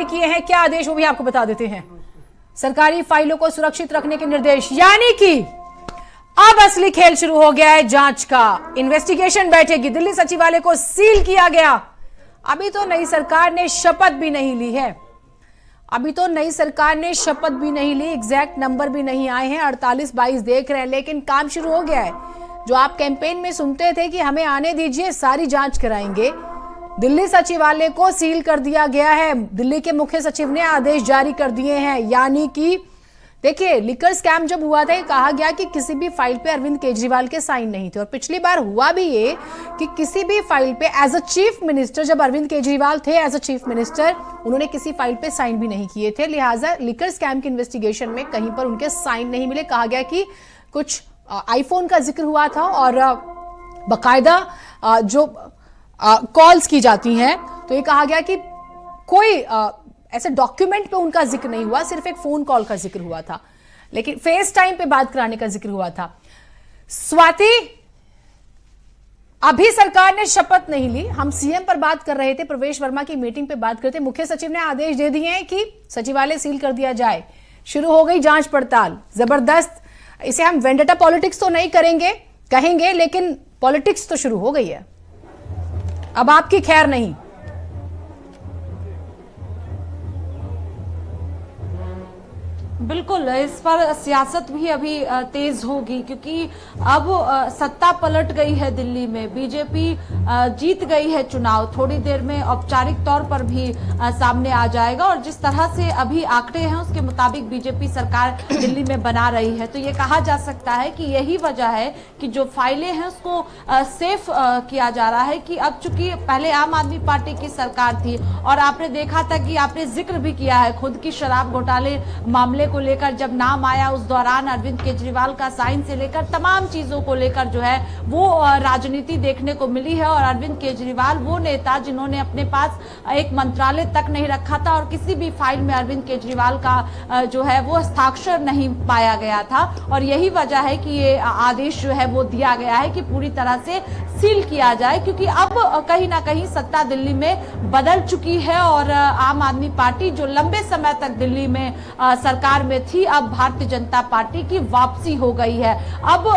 जारी किए हैं। क्या आदेश, वो भी आपको बता देते हैं। सरकारी फाइलों को सुरक्षित रखने के निर्देश, यानी कि अब असली खेल शुरू हो गया है जांच का। इन्वेस्टिगेशन बैठेगी। दिल्ली सचिवालय को सील किया गया। अभी तो नई सरकार ने शपथ भी नहीं ली है। एग्जैक्ट नंबर भी नहीं आए हैं, 48-22 देख रहे हैं, लेकिन काम शुरू हो गया है। जो आप कैंपेन में सुनते थे कि हमें आने दीजिए, सारी जांच कराएंगे, दिल्ली सचिवालय को सील कर दिया गया है। दिल्ली के मुख्य सचिव ने आदेश जारी कर दिए हैं। यानी कि देखिए, लिकर स्कैम जब हुआ था, कहा गया कि किसी भी फाइल पे अरविंद केजरीवाल के साइन नहीं थे। और पिछली बार हुआ भी ये कि किसी भी फाइल पे एज अ चीफ मिनिस्टर, जब अरविंद केजरीवाल थे एज अ चीफ मिनिस्टर, उन्होंने किसी फाइल पे साइन भी नहीं किए थे। लिहाजा लिकर स्कैम की इन्वेस्टिगेशन में कहीं पर उनके साइन नहीं मिले। कहा गया कि कुछ आईफोन का जिक्र हुआ था और बाकायदा जो कॉल्स की जाती हैं, तो ये कहा गया कि कोई ऐसे डॉक्यूमेंट पे उनका जिक्र नहीं हुआ, सिर्फ एक फोन कॉल का जिक्र हुआ था, लेकिन फेस टाइम पे बात कराने का जिक्र हुआ था। स्वाति, अभी सरकार ने शपथ नहीं ली। हम सीएम पर बात कर रहे थे, प्रवेश वर्मा की मीटिंग पे बात करते, मुख्य सचिव ने आदेश दे दिए हैं कि सचिवालय सील कर दिया जाए। शुरू हो गई जांच पड़ताल, जबरदस्त। इसे हम वेंडेटा पॉलिटिक्स तो नहीं कहेंगे, लेकिन पॉलिटिक्स तो शुरू हो गई है। अब आपकी खैर नहीं। बिल्कुल, इस पर सियासत भी अभी तेज होगी, क्योंकि अब सत्ता पलट गई है दिल्ली में। बीजेपी जीत गई है चुनाव। थोड़ी देर में औपचारिक तौर पर भी सामने आ जाएगा। और जिस तरह से अभी आंकड़े हैं, उसके मुताबिक बीजेपी सरकार दिल्ली में बना रही है। तो ये कहा जा सकता है कि यही वजह है कि जो फाइलें हैं उसको सेफ किया जा रहा है। कि अब चूंकि पहले आम आदमी पार्टी की सरकार थी, और आपने देखा था कि आपने जिक्र भी किया है खुद की शराब घोटाले मामले को लेकर, जब नाम आया उस दौरान अरविंद केजरीवाल का साइन से लेकर तमाम चीजों को लेकर जो है वो राजनीति देखने को मिली है। और अरविंद केजरीवाल वो नेता जिन्होंने अपने पास एक मंत्रालय तक नहीं रखा था, और किसी भी फाइल में अरविंद केजरीवाल का जो है वो हस्ताक्षर नहीं पाया गया था। और यही वजह है कि ये आदेश जो है वो दिया गया है कि पूरी तरह से सील किया जाए, क्योंकि अब कहीं ना कहीं सत्ता दिल्ली में बदल चुकी है। और आम आदमी पार्टी जो लंबे समय तक दिल्ली में सरकार में थी, अब भारतीय जनता पार्टी की वापसी हो गई है। अब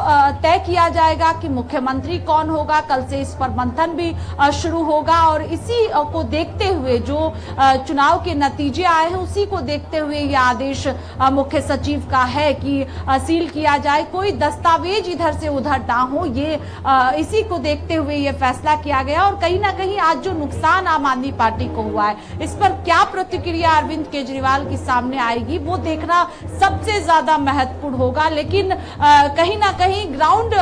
तय किया जाएगा कि मुख्यमंत्री कौन होगा। कल से इस पर मंथन भी शुरू होगा। और इसी को देखते हुए जो चुनाव के नतीजे आए हैं, उसी को देखते हुए यह आदेश मुख्य सचिव का है कि सील किया जाए, कोई दस्तावेज इधर से उधर ना हो। ये इसी को देखते हुए ये फैसला किया गया। और कहीं ना कहीं आज जो नुकसान आम आदमी पार्टी को हुआ है, इस पर क्या प्रतिक्रिया अरविंद केजरीवाल की सामने आएगी, वो देखना सबसे ज्यादा महत्वपूर्ण होगा। लेकिन कहीं ना कहीं ग्राउंड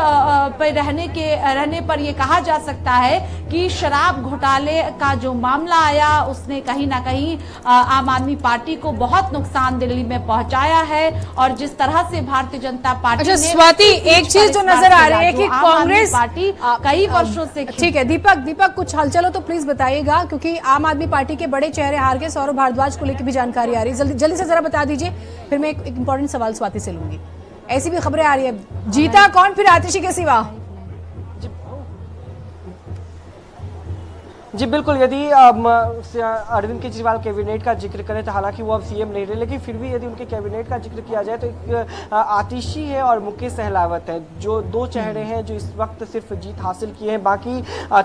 पर रहने पर यह कहा जा सकता है कि शराब घोटाले का जो मामला आया, उसने कहीं ना कहीं आम आदमी पार्टी को बहुत नुकसान दिल्ली में पहुंचाया है। और जिस तरह से भारतीय जनता पार्टी ने, स्वाति, एक चीज जो नजर आ रही है कि कांग्रेस पार्टी कई वर्षों से, ठीक है दीपक कुछ हलचल हो तो प्लीज बताइएगा, क्योंकि आम आदमी पार्टी के बड़े चेहरे हार गए। सौरभ भारद्वाज को लेकर भी जानकारी आ रही है, जल्दी से जरा बता दीजिए, फिर मैं एक इंपॉर्टेंट सवाल स्वाति से लूंगी। ऐसी भी खबरें आ रही है, जीता कौन फिर आतिशी के सिवा? जी बिल्कुल, यदि अरविंद केजरीवाल कैबिनेट का जिक्र करें तो हालांकि वो अब सीएम नहीं रहे, लेकिन फिर भी यदि उनके कैबिनेट का जिक्र किया जाए तो एक आतिशी है और मुकेश सहलावत है, जो दो चेहरे हैं जो इस वक्त सिर्फ जीत हासिल किए हैं। बाकी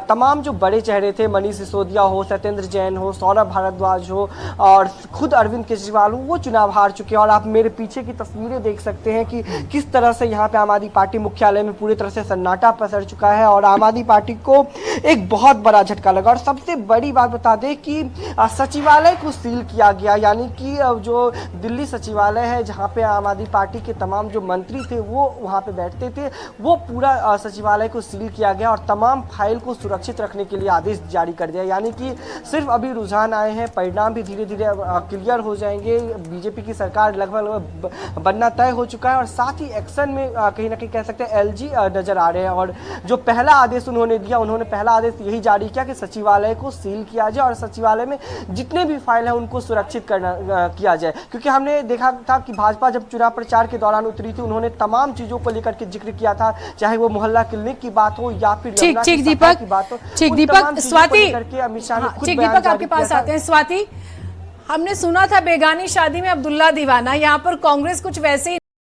तमाम जो बड़े चेहरे थे, मनीष सिसोदिया हो, सत्येंद्र जैन हो, सौरभ भारद्वाज हो और खुद अरविंद केजरीवाल हो, वो चुनाव हार चुके हैं। और आप मेरे पीछे की तस्वीरें देख सकते हैं कि किस तरह से यहाँ पे आम आदमी पार्टी मुख्यालय में पूरी तरह से सन्नाटा पसर चुका है। और आम आदमी पार्टी को एक बहुत बड़ा झटका लगा। सबसे बड़ी बात बता दें कि सचिवालय को सील किया गया, यानी कि जो दिल्ली सचिवालय है जहां पे आम आदमी पार्टी के तमाम जो मंत्री थे वो वहां पे बैठते थे, वो पूरा सचिवालय को सील किया गया और तमाम फाइल को सुरक्षित रखने के लिए आदेश जारी कर दिया। यानी कि सिर्फ अभी रुझान आए हैं, परिणाम भी धीरे धीरे क्लियर हो जाएंगे। बीजेपी की सरकार लगभग बनना तय हो चुका है और साथ ही एक्शन में कहीं ना कहीं कह सकते हैं एलजी नजर आ रहे हैं। और जो पहला आदेश उन्होंने दिया, उन्होंने पहला आदेश यही जारी किया कि सचिवालय को सील किया जाए और सचिवालय में जितने भी फाइल हैं उनको सुरक्षित किया जाए। क्योंकि हमने देखा था कि भाजपा जब चुनाव प्रचार के दौरान उतरी थी, उन्होंने तमाम चीजों को लेकर के जिक्र किया था, चाहे वो मोहल्ला क्लिनिक की बात हो या फिर ठीक दीपक, स्वाति, ठीक दीपक आपके पास आते हैं। स्वाति, हमने सुना था बेगानी शादी में अब्दुल्ला दीवाना, यहाँ पर कांग्रेस कुछ वैसे ही